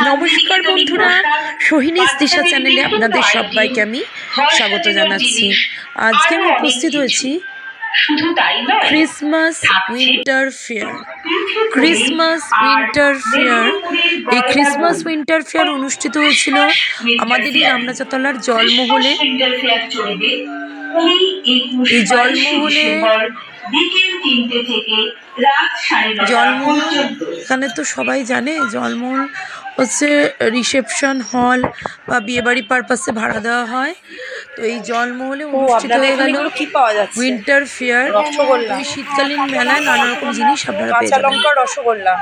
নমস্কার বন্ধুরা, সোহিনীস দিশা চ্যানেলে আপনাদের সবাইকে আমি স্বাগত জানাচ্ছি। আজকে আমি উপস্থিত হয়েছি ক্রিসমাস উইন্টার ফেয়ার। এই ক্রিসমাস উইন্টার ফেয়ার অনুষ্ঠিত হয়েছিল আমাদেরই রামরাজাতলার জলমহলে। এই জলমহলে এখানে তো সবাই জানে জলমহল হচ্ছে রিসেপশন হল বা বিয়েবাড়ি পারপাসে ভাড়া দেওয়া হয়। তো এই জলমহলে অনুষ্ঠিত হয়ে গেল উইন্টার ফেয়ার। এই শীতকালীন মেলায় নানা রকম জিনিস আপনারা পেয়ে যাবেন। লঙ্কা, রসগোল্লা,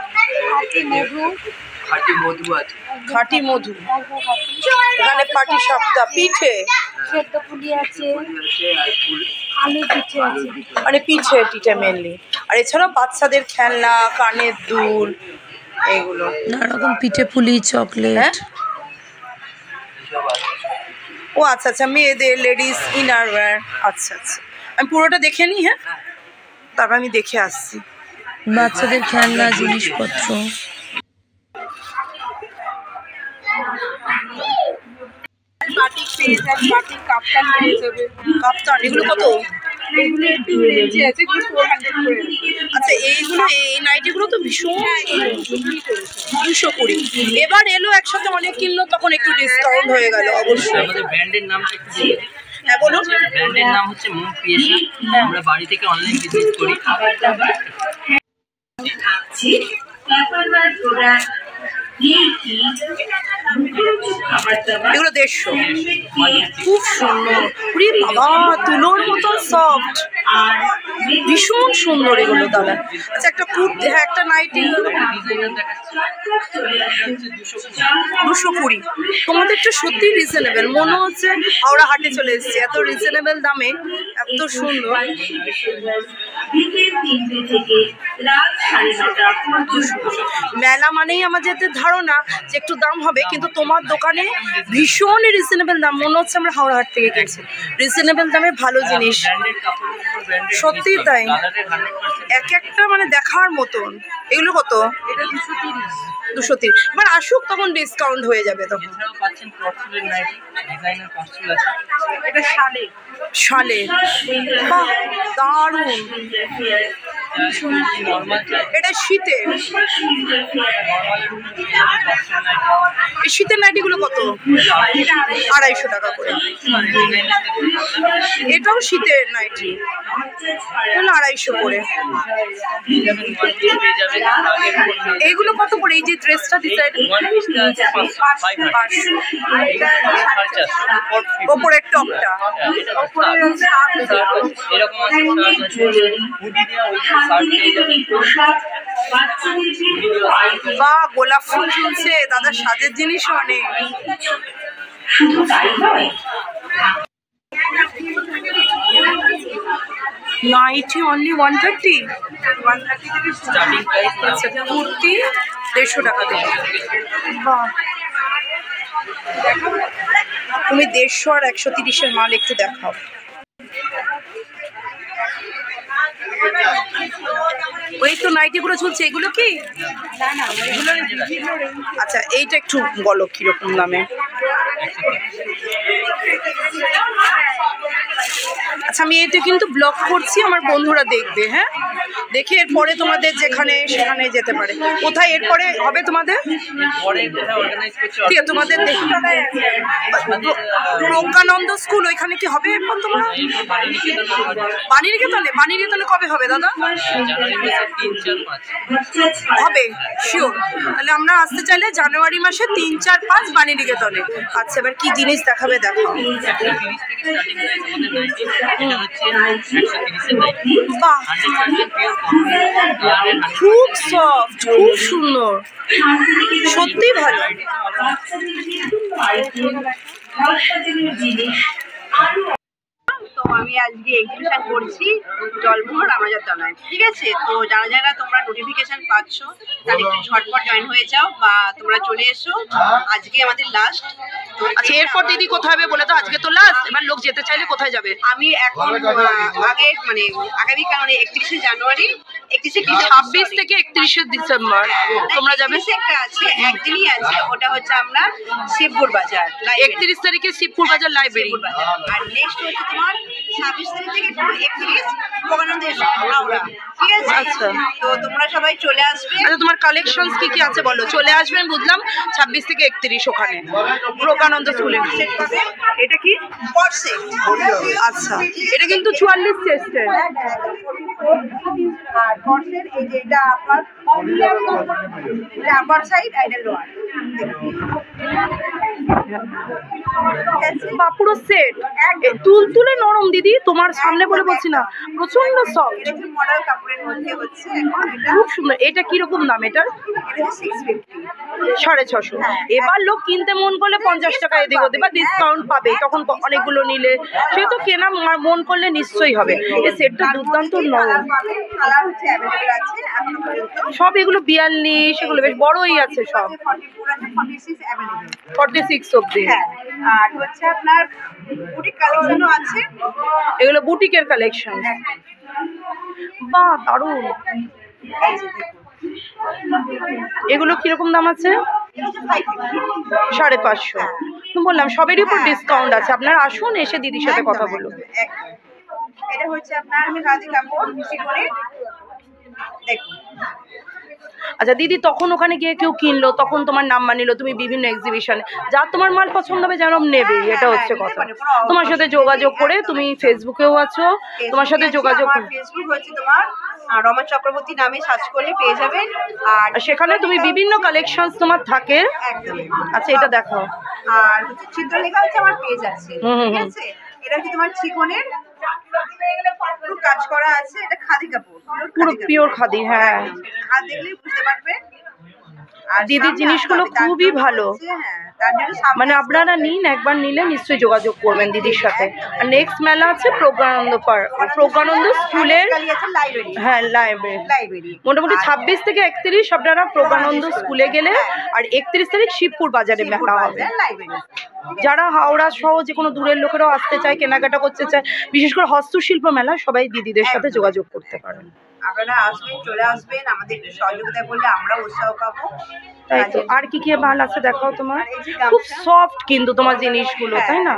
খাঁটি মধু, এখানে পাটি সাপটা, পিঠে, মানে পিঠে টিঠে মেনলি। আর এছাড়াও বাচ্চাদের খেলনা, কানের দুল, এইগুলো নানা রকম পিঠে পুলি, চকলেট। ও আচ্ছা আচ্ছা, মেয়েদের লেডিস ইনারওয়্যার। আচ্ছা আচ্ছা, আমি পুরোটা দেখে নিই। হ্যাঁ, তারপর আমি দেখে আসছি। বাচ্চাদের খেলনা জিনিসপত্র, কাপ্তান, এগুলো কত? আচ্ছা, এইগুলো এই নাইটিগুলো তো ভীষণ 220। এবার এলো একসাথে অনেক কিনলো, তখন একটু ডিসকাউন্ট হয়ে গেল অবশ্যই। আমাদের ব্র্যান্ডের নামটা একটু বলুন। হ্যাঁ বলুন। ব্র্যান্ডের নাম হচ্ছে মুন ক্রিয়েশন। আমরা বাড়ি থেকে অনলাইন বিজনেস করি। এগুলো 150, খুব সুন্দর। বাবা, তুলোর মতো সফট, ভীষণ সুন্দর এগুলো দাদা। আচ্ছা, একটা কুর্তি, হ্যাঁ একটা নাইটি 220। তোমাদের তো সত্যি রিজনেবল মনে হচ্ছে। হাওড়া হাটে চলে এসেছি, এত রিজনেবল দামে এত সুন্দর। মেলা মানেই আমাদের ধারণা যে একটু দাম হবে, কিন্তু তোমার দোকানে ভীষণ রিজনেবল দাম, মনে হচ্ছে আমরা হাওড়া হাট থেকে কিনছি। রিজনেবল দামে ভালো জিনিস, সত্যি তাই, এক একটা মানে দেখার মতন। এগুলো কত? এটা 230। এবার আসুক, তখন ডিসকাউন্ট হয়ে যাবে। তখন এটা শালে, বাহ দারুণ। এটা শীতের, এই শীতের নাইটিগুলো কত? 250 টাকা করে। এটাও শীতের নাইটি, 250 করে। এইগুলো কত করে? এই যে ড্রেসটা ডিজাইন, ওপরের টপটা, বা গোলাপ ফুল ঝুলছে। দাদা সাজের জিনিস অনেক। Nightie only 130। আচ্ছা, কুর্তি 150 টাকা দেবে। বাহ, তুমি 150 আর 130-এর মাল একটু দেখাও। ওই তো নাইটিগুলো ঝুলছে, এগুলো কি? আচ্ছা, এইটা একটু বলো কিরকম দামে? আচ্ছা, আমি এটা কিন্তু ব্লগ করছি, আমার বন্ধুরা দেখবে। হ্যাঁ, দেখে এরপরে তোমাদের যেখানে সেখানে যেতে পারে। কোথায় এরপরে হবে তোমাদের? ঠিক আছে, তোমাদের প্রজ্ঞানন্দ স্কুল, ওইখানে কি হবে এরপর তোমরা? বাণীনিকেতনে কবে হবে দাদা? হবে শিওর। তাহলে আমরা আসতে চাইলে জানুয়ারি মাসে 3, 4, 5 বাণীনিকেতনে। আচ্ছা, এবার কি জিনিস দেখাবে দেখো। বাহ, খুব সফট, খুব সুন্দর, সত্যি ভালো। তো আমি আজকে এক্সিবিশন করছি জলমহল রামরাজাতলায়, ঠিক আছে? তো যারা যারা তোমরা নোটিফিকেশন পাচ্ছ তারা একটু ঝটপট জয়েন হয়ে যাও বা তোমরা চলে এসো। আজকে আমাদের লাস্ট আচ্ছা এরপর দিদি কোথায় হবে বলে তো, আজকে তো লাস্ট, এবার লোক যেতে চাইলে কোথায় যাবে? আমি এখন আগে মানে আগামীকাল 31শে জানুয়ারি 26 থেকে 31শে ডিসেম্বর তোমরা যাবে? একটা আছে, একদিনই আছে, ওটা হচ্ছে আপনার শিবপুর বাজার 31 তারিখে শিবপুর বাজার লাইব্রেরি। আর নেক্সট হচ্ছে তোমার 26 তারিখ থেকে 31 প্রকানন্দ হাওড়া, ঠিক আছে? আচ্ছা। তো তোমরা সবাই চলে আসবে। আচ্ছা তোমার কালেকশনস কি কি আছে বলো? চলে আসবেন বুঝলাম 26 থেকে 31 ওখানে প্রকানন্দ স্কুলে। এটা কি? পড়ছে। আচ্ছা এটা কিন্তু 44 চেস্টের। আর পড়ছের এই যে এটা আপনার আপার সাইড আইডেল লোয়ার, বা পুরো সেট তুলতুলে নরম দিদি, তোমার সামনে বলে বলছি না, প্রচন্ড সফট মডেল কাপড়ের মধ্যে হচ্ছে এখন এটা খুব সুন্দর। এটা কিরকম দাম এটার? 650। 650। এবার লোক কিনতে মন করলে 50 টাকা এদিক ওদিক বা ডিসকাউন্ট পাবে, তখন অনেকগুলো নিলে সে তো কেনা মন করলে নিশ্চয়ই হবে। এই সেটটা দুর্দান্ত নরম, কালার হচ্ছে অ্যাভেলেবল আছে এখনো পর্যন্ত। সব এগুলো 42, এগুলো বেশ বড়ই আছে সব, 44 আছে, 46 অ্যাভেলেবল। 46 অবধি। হ্যাঁ, আর হচ্ছে আপনার বুটিক কালেকশনও আছে। এগুলো বুটিকের কালেকশন। বাহ দারুণ। এই যে দেখুন, এগুলো কিরকম দাম আছে? এটা হচ্ছে 550। 550। বললাম সবেরই উপর ডিসকাউন্ট আছে, আপনারা আসুন, এসে দিদির সাথে কথা বলুন। একদম। এটা হচ্ছে আপনার খাদি কাপড় চিকনের, দেখুন। আচ্ছা দিদি, তখন ওখানে গিয়ে কেউ কিনলো, তখন তোমার নাম্বার নিল, তুমি বিভিন্ন এক্সিবিশনে, যা তোমার মাল পছন্দ হবে যেন নেবেই, এটা হচ্ছে কথা। তোমার সাথে যোগাযোগ করে, তুমি ফেসবুকেও আছো, তোমার সাথে যোগাযোগ আমার ফেসবুক হচ্ছে তোমার রমা চক্রবর্তী নামে সার্চ করলে পেয়ে যাবেন। আর সেখানে তুমি বিভিন্ন কালেকশন তোমার থাকে। একদম। আচ্ছা এটা দেখো। আর হচ্ছে চিত্রলেখা হচ্ছে আমার পেজ আছে, ঠিক আছে? এটা হচ্ছে তোমার চিকনের পুরো কাজ করা আছে, এটা খাদি কাপড়, পুরো পিওর খাদি। হ্যাঁ, হাত দেখলেই বুঝতে পারবে। আর দিদির জিনিসগুলো খুবই ভালো, মানে আপনারা নিন, একবার নিলে নিশ্চয়ই যোগাযোগ করবেন দিদির সাথে। আর নেক্সট মেলা আছে প্রজ্ঞানন্দ স্কুলের, হ্যাঁ লাইব্রেরি। মোটামুটি 26 থেকে 31 আপনারা প্রজ্ঞানন্দ স্কুলে গেলে, আর 31 তারিখ শিবপুর বাজারে মেলা হবে। যারা হাওড়া সহ যে কোনো দূরের লোকেরাও আসতে চায়, কেনাকাটা করতে চায়, বিশেষ করে হস্তশিল্প মেলা, সবাই দিদিদের সাথে যোগাযোগ করতে পারেন। আপনারা আসবেন, চলে আসবেন, আমাদের একটু সহযোগিতা করলে আমরা উৎসাহ পাবো। তাই তো। আর কি কি মাল আছে দেখাও তোমার? খুব সফট কিন্তু তোমার জিনিসগুলো, তাই না?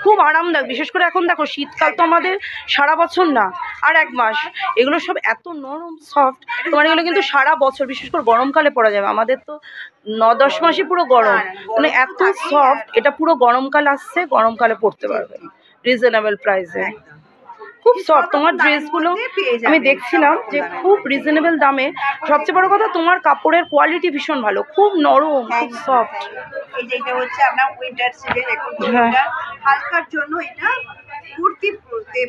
খুব আরামদায়ক, বিশেষ করে এখন দেখো শীতকাল তো আমাদের সারা বছর না, আর 1 মাস, এগুলো সব এত নরম সফট, তোমার এগুলো কিন্তু সারা বছর, বিশেষ করে গরমকালে পরা যাবে। আমাদের তো 9-10 মাসই পুরো গরম, মানে এত সফট, এটা পুরো গরমকাল আসছে, গরমকালে পরতে পারবে রিজনেবল প্রাইসে। খুব সফট তোমার ড্রেসগুলো, আমি দেখছিলাম যে খুব রিজনেবল দামে। সবচেয়ে বড় কথা, তোমার কাপড়ের কোয়ালিটি ভীষণ ভালো, খুব নরম, খুব সফট। এই যে এটা হচ্ছে আপনার উইন্টার সিজন, এখন হালকার জন্য, এটা কুর্তি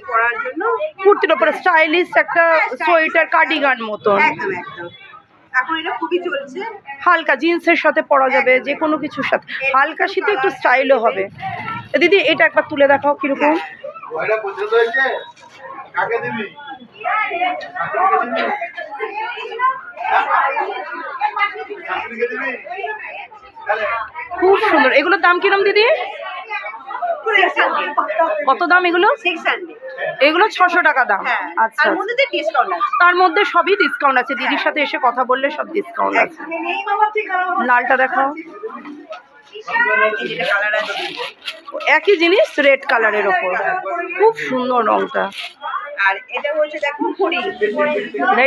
পরার জন্য, কুর্তির উপরে স্টাইলিশ একটা সোয়েটার কার্ডিগান মতন। একদম একদম। এখন এটা খুবই চলছে, হালকা জিন্সের সাথে পরা যাবে, যে কোনো কিছুর সাথে, হালকা শীতে একটু স্টাইলও হবে। দিদি এটা একবার তুলে দেখাও কিরকম। খুব সুন্দর। এগুলোর দাম কিরম দিদি? কত দাম এগুলো? 600। এগুলো 600 টাকা দাম। আচ্ছা, তার মধ্যে সবই ডিসকাউন্ট আছে, দিদির সাথে এসে কথা বললে সব ডিসকাউন্ট আছে। লালটা দেখাও। একই জিনিস রেড কালারের ওপর, খুব সুন্দর রংটা। আর এটা হচ্ছে দেখো ঘড়ি,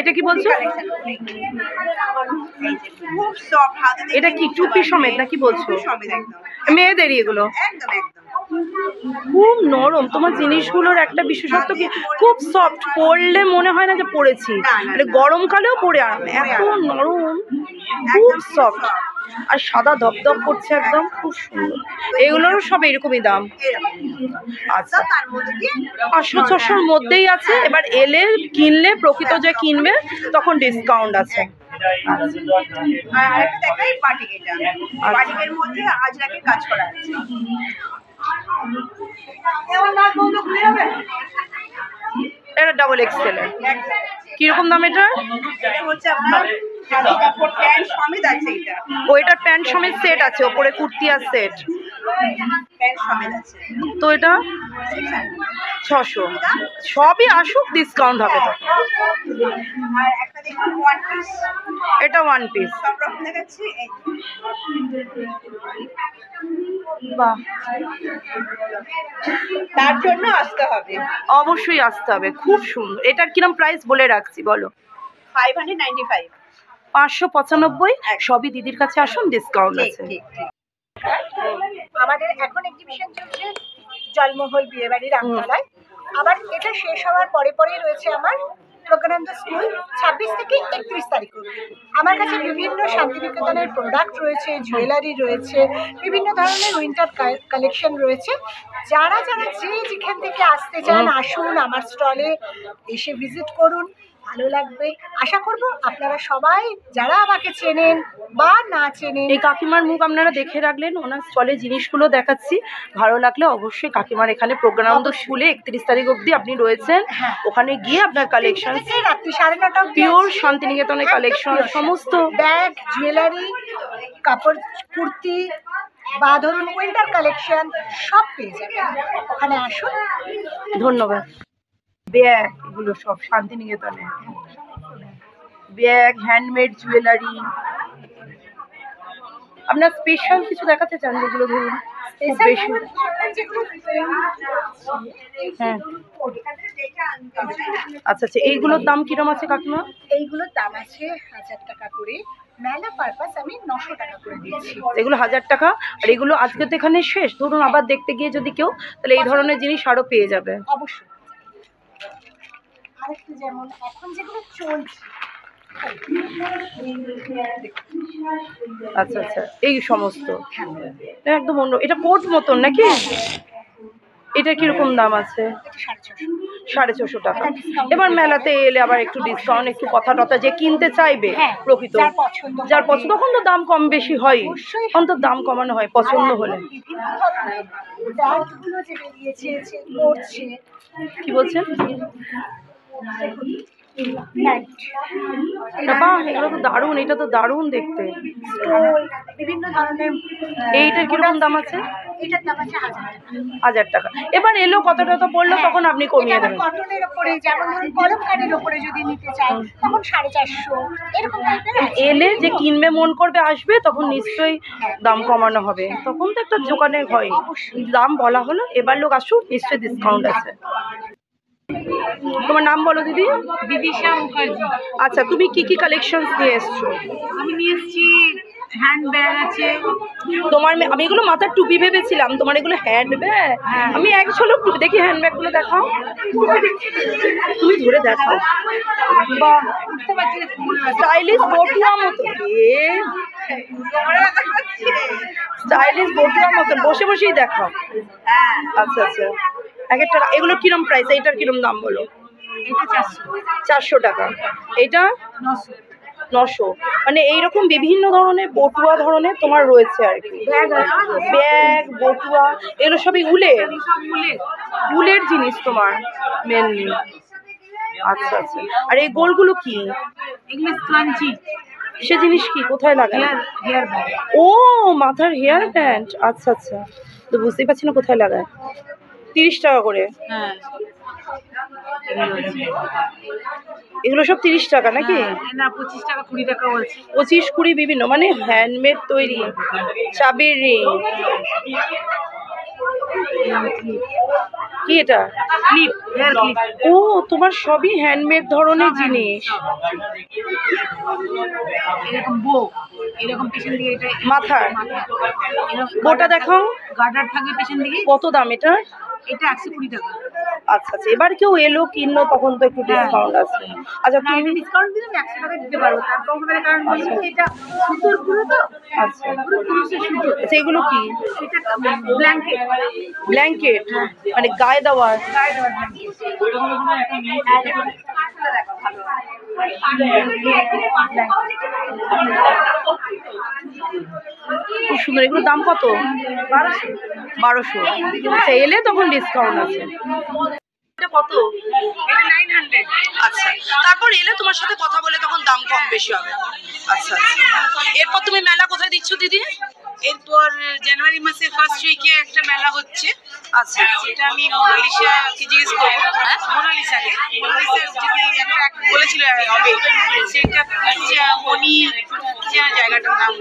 এটা কি বলছো? খুব সফট, হাতে এটা কি টুপি সমেত নাকি বলছো? মেয়েদেরই এগুলো একদম একদম খুব নরম। তোমার জিনিসগুলোর একটা বিশেষত্ব কি, খুব সফট, পরলে মনে হয় না যে পরেছি, মানে গরমকালেও পরে আরাম, এত নরম, খুব সফট, আর সাদা ধপধপ করছে একদম, খুব সুন্দর। এগুলোরও সব এরকমই দাম। আচ্ছা, 500-600-র মধ্যেই আছে। এবার এলে কিনলে, প্রকৃত যে কিনবে, তখন ডিসকাউন্ট আছে। এটা ডাবল এক্সেল। কিরকম দাম এটা? হচ্ছে আপনার খাদি কাপড় প্যান্ট সমেত আছে এটা। ওইটার প্যান্ট সমেত সেট আছে, ওপরে কুর্তি আর সেট প্যান্ট সমেত আছে। তো এটা 600। সবই আসুক, ডিসকাউন্ট হবে তো। আর একটা দেখুন ওয়ান পিস, এটা ওয়ান পিস। সব রকম দেখাচ্ছি। এই বাহ, তার জন্য আসতে হবে, অবশ্যই আসতে হবে, খুব সুন্দর। এটার কিরম প্রাইস বলে রাখছি বলো? 595। 595। সবই দিদির কাছে আসুন, ডিসকাউন্ট আছে। আমাদের এখন এক্সিবিশন চলছে জলমহল বিয়েবাড়ির আমতলায়। আবার এটা শেষ হওয়ার পরে পরেই রয়েছে আমার প্রজ্ঞানন্দ স্কুল 26 থেকে 31 তারিখ অবধি। আমার কাছে বিভিন্ন শান্তিনিকেতনের প্রোডাক্ট রয়েছে, জুয়েলারি রয়েছে, বিভিন্ন ধরনের উইন্টার কালেকশন রয়েছে। যারা যারা যেখান থেকে আসতে চান আসুন, আমার স্টলে এসে ভিজিট করুন, ভালো লাগবে। আশা করব আপনারা সবাই যারা আমাকে চেনেন বা না চেনেন। এই কাকিমার মুখ আপনারা দেখে রাখলেন, ওনার স্টলে জিনিসগুলো দেখাচ্ছি। ভালো লাগলে অবশ্যই কাকিমার এখানে প্রজ্ঞানন্দ স্কুলে 31 তারিখ অবধি আপনি রয়েছেন, ওখানে গিয়ে আপনার কালেকশন রাত্রি 9:30 পিওর শান্তিনিকেতনের কালেকশন, সমস্ত ব্যাগ, জুয়েলারি, কাপড়, কুর্তি বা ধরুন উইন্টার কালেকশন সব পেয়ে যাবেন। ওখানে আসুন। ধন্যবাদ। ব্যাগ, এগুলো সব শান্তিনিকেতনে ব্যাগ, হ্যান্ডমেড জুয়েলারি। আপনার স্পেশাল কিছু দেখাতে চান যেগুলো ধরুন খুব বেশি? হ্যাঁ, আচ্ছা আচ্ছা। এইগুলোর দাম কিরম আছে কাকিমা? এইগুলোর দাম আছে 1000 টাকা করে। মেলা পারপাস আমি 900 টাকা করে দিচ্ছি। এগুলো 1000 টাকা। আর এগুলো আজকে তো এখানে শেষ, ধরুন আবার দেখতে গিয়ে যদি কেউ, তাহলে এই ধরনের জিনিস আরো পেয়ে যাবে। অবশ্যই। আরেকটু যেমন এখন যেগুলো চলছে, আচ্ছা আচ্ছা, এই সমস্ত একদম অন্য। এটা কোট মতন নাকি? এটা কিরকম দাম আছে? 450 টাকা। এবার মেলাতে এলে আবার একটু ডিসকাউন্ট, একটু কথা টথা যে কিনতে চাইবে প্রকৃত, যার পছন্দ, তখন তো দাম কম বেশি হয়, তখন তো দাম কমানো হয় পছন্দ হলে। কি বলছেন? বাহ, এগুলো তো দারুণ, এটা তো দারুণ দেখতে। বিভিন্ন ধরনের। এইটার কিরকম দাম আছে? এটার দাম আছে 1000 টাকা। এবার এলো কত টাকা বললো, তখন আপনি কমিয়ে দেবেন। কটনের উপরে, যেমন ধরুন কলমকারীর উপরে যদি নিতে চান তখন 450 এরকম টাইপের আছে। এলে যে কিনবে মন করবে আসবে, তখন নিশ্চয়ই দাম কমানো হবে, তখন তো একটা দোকানে হয়। দাম বলা হলো, এবার লোক আসুক, নিশ্চয়ই ডিসকাউন্ট আছে। তোমার নাম বলো দিদি? বিদিশা মুখার্জি। আচ্ছা, তুমি কি কি কালেকশন নিয়ে এসছো? আমি নিয়ে এসেছি হ্যান্ড ব্যাগ আছে তোমার আমি এগুলো মাথার টুপি ভেবেছিলাম, তোমার এগুলো হ্যান্ড ব্যাগ। আমি এক ঝলক টুপি দেখি, হ্যান্ড ব্যাগগুলো দেখাও, তুমি ধরে দেখাও। বাহ, স্টাইলিশ বটুয়া মতো, স্টাইলিশ বটুয়া মতন, বসে বসেই দেখাও। আচ্ছা আচ্ছা, এক একটা। এগুলো কিরম প্রাইস? এইটার কিরম দাম বলো? এটা 400 টাকা। এইটা 900। মানে এইরকম বিভিন্ন ধরনের বটুয়া ধরনের তোমার রয়েছে আর কি, ব্যাগ, বটুয়া, এগুলো সবই উলের, উলের জিনিস তোমার মেনলি। আচ্ছা আচ্ছা। আর এই গোলগুলো কি? এগুলো স্পঞ্জি। সে জিনিস কি, কোথায় লাগে? Hair bag. ও, মাথার হেয়ার ব্যান্ড। আচ্ছা আচ্ছা, তো বুঝতেই পারছি না কোথায় লাগায়। 30 টাকা করে। হ্যাঁ, এগুলো সব 30 টাকা নাকি? না 25 টাকা 20 টাকা বলছি। 25, 20 বিভিন্ন, মানে হ্যান্ডমেড তৈরি। চাবির রিং, কি এটা? Clip, hair clip. ও, তোমার সবই হ্যান্ডমেড ধরনের জিনিস। এরকম বো, এরকম পেছন দিকে এটা মাথার বোটা দেখাও। গার্ডার থাকবে পেছন দিকে। কত দাম এটা? এটা 120 টাকা। আচ্ছা আচ্ছা, এবার কেউ এলো কিনলো, তখন তো একটু ডিসকাউন্ট আছে। আচ্ছা, না, এটা ডিসকাউন্ট দিলে 100 টাকা দিতে পারবো, তার কম হবে, কারণ এটা সুতোর পুরো তো। আচ্ছা পুরো কুরুশের সুতো। আচ্ছা, এগুলো কি? এটা ব্ল্যাঙ্কেট। ব্ল্যাঙ্কেট, মানে গায়ে দেওয়ার। গায়ে দেওয়ার ব্ল্যাঙ্কেট। খুব সুন্দর। এগুলোর দাম কত? 1200। আচ্ছা, এলে তখন ডিসকাউন্ট আছে। এটা কত? আচ্ছা, তারপর এলে তোমার সাথে কথা বলে তখন দাম কম বেশি হবে। আচ্ছা, এরপর তুমি মেলা কোথায় দিচ্ছ দিদি? এরপর জানুয়ারি মাসের ফার্স্ট উইকে একটা মেলা হচ্ছে। আচ্ছা, সেটা আমি মোনালিসাকে জিজ্ঞেস করবো। হ্যাঁ, মোনালিসা যদি একটা বলেছিল হবে, সেটা মনি জায়গাটার নাম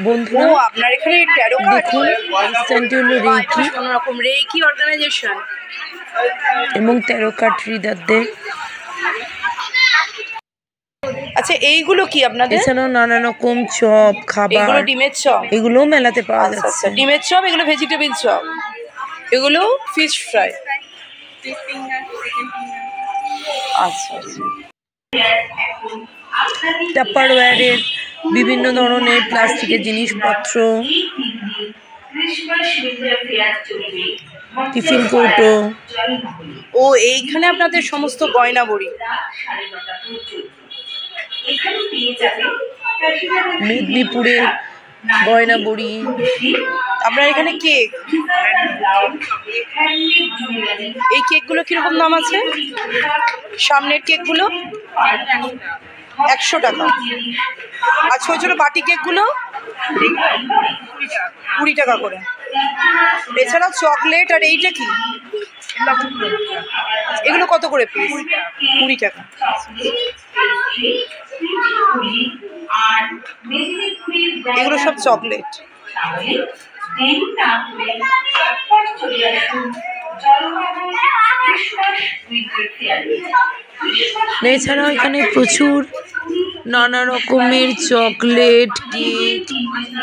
বন্ধুরা আপনার এখানে ট্যারো দেখুন স্ট্যান্ডটি হলো রেইকি কোনোরকম রেইকি অর্গানাইজেশন এবং ট্যারো কার্ড রিডারদের। আচ্ছা, এইগুলো কি আপনাদের? এছাড়াও নানা রকম চপ খাবার, এগুলো ডিমের চপ, এগুলোও মেলাতে পাওয়া আচ্ছা, যাচ্ছে। ডিমের চপ, এগুলো ভেজিটেবল চপ, এগুলো ফিশ ফ্রাই। আচ্ছা, টাপারওয়্যারের বিভিন্ন ধরনের প্লাস্টিকের জিনিসপত্র, টিফিন কৌটো। ও এইখানে আপনাদের সমস্ত গয়না বড়ি। মেদিনীপুরের গয়না বড়ি। আপনার এখানে কেক, এই কেকগুলো কিরকম দাম আছে? সামনের কেকগুলো 100 টাকা। আর ছোট ছোট বাটি কেকগুলো 20 টাকা করে। এছাড়াও চকলেট, আর এইটা কি, এগুলো কত করে পিস? 20 টাকা। এগুলো সব চকলেট। এছাড়াও এখানে প্রচুর নানা রকমের চকলেট, কেক,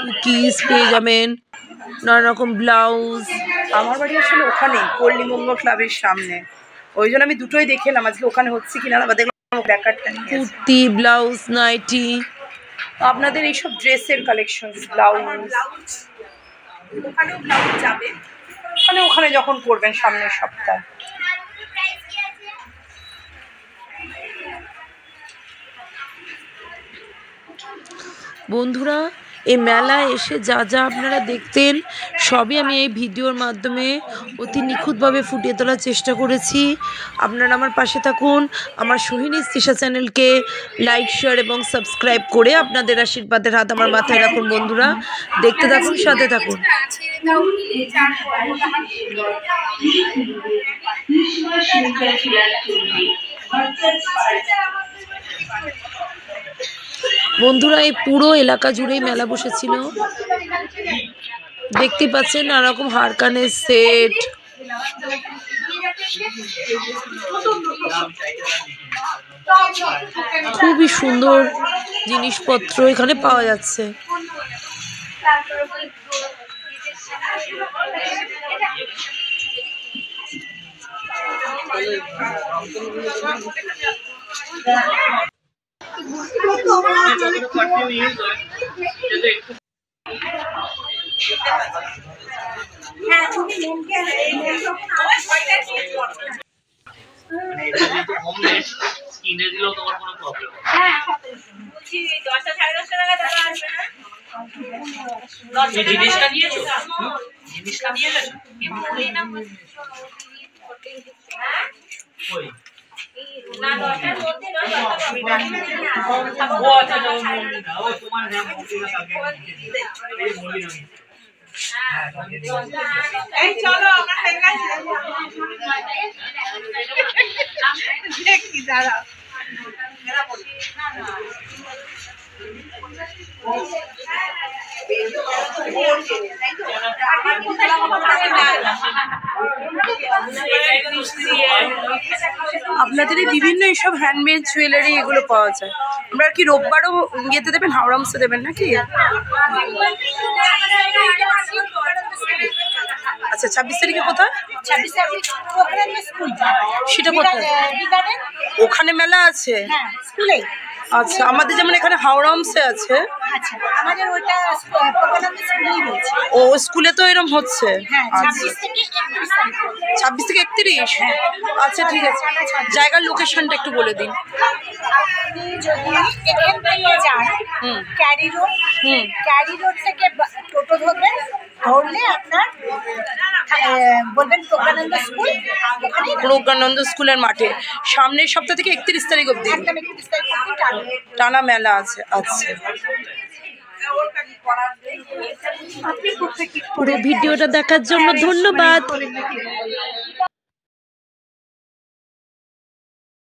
কুকিজ পেয়ে যাবেন, নানা রকম ব্লাউজ। আমার বাড়ি আসলে ওখানে পল্লীমঙ্গ ক্লাবের সামনে, ওই জন্য আমি দুটোই দেখে এলাম আজকে ওখানে হচ্ছে কিনা। আবার দেখলাম ব্যাকারটা নিয়ে গেছে। Kurti, blouse, nightie. আপনাদের এইসব ড্রেসের কালেকশন, ব্লাউজ, ওখানেও ব্লাউজ যাবে। মানে ওখানে যখন করবেন সামনের সপ্তাহে। বন্ধুরা এই মেলায় এসে যা যা আপনারা দেখতেন সবই আমি এই ভিডিওর মাধ্যমে অতি নিখুঁতভাবে ফুটিয়ে তোলার চেষ্টা করেছি। আপনারা আমার পাশে থাকুন, আমার সোহিনী তৃষা চ্যানেলকে লাইক, শেয়ার এবং সাবস্ক্রাইব করে আপনাদের আশীর্বাদের হাত আমার মাথায় রাখুন। বন্ধুরা দেখতে থাকুন, সাথে থাকুন। বন্ধুরা এই পুরো এলাকা জুড়েই মেলা বসেছিল, দেখতে পাচ্ছেন নানা রকম হারকানের সেট, খুবই সুন্দর জিনিসপত্র এখানে পাওয়া যাচ্ছে। কিনে দিলেও তোমার কোনো প্রবলেম হবে না। জিনিসটা নিয়েছো? জিনিসটা নিয়ে গেছো? ওই ও আচ্ছা, ও তোমার নাম এই চলো আমরা দেখি দাঁড়া। আপনাদের এই বিভিন্ন এইসব হ্যান্ডমেড জুয়েলারি এগুলো পাওয়া যায়। আমরা কি রোববারও ইয়েতে দেবেন, হাওড়ামসে দেবেন নাকি? আচ্ছা, 26 তারিখে কোথায়? 26 তারিখ প্রোগ্রামে স্কুল। সেটা কোথায়? ওখানে মেলা আছে? হ্যাঁ, স্কুলে। আচ্ছা, আমাদের যেমন এখানে হাওড়ামসে আছে, আচ্ছা, আমাদের ওইটা প্রজ্ঞানন্দ স্কুলেই রয়েছে। ও স্কুলে তো এরকম হচ্ছে। হ্যাঁ, আচ্ছা 26 থেকে 31 তারিখ। 26 থেকে 31। আচ্ছা ঠিক আছে, জায়গার লোকেশনটা একটু বলে দিন। আপনি যদি এখান থেকে যান ক্যারি রোড, ক্যারি রোড থেকে টোটো ধরবেন, ধরলে আপনার বলবেন প্রজ্ঞানন্দ স্কুল, ওখানেই প্রজ্ঞানন্দ স্কুলের মাঠে সামনের সপ্তাহ থেকে 31 তারিখ অবধি একদম 31 তারিখ অবধি টানা। টানা মেলা আছে। আচ্ছা পুরো ভিডিওটা দেখার জন্য ধন্যবাদ।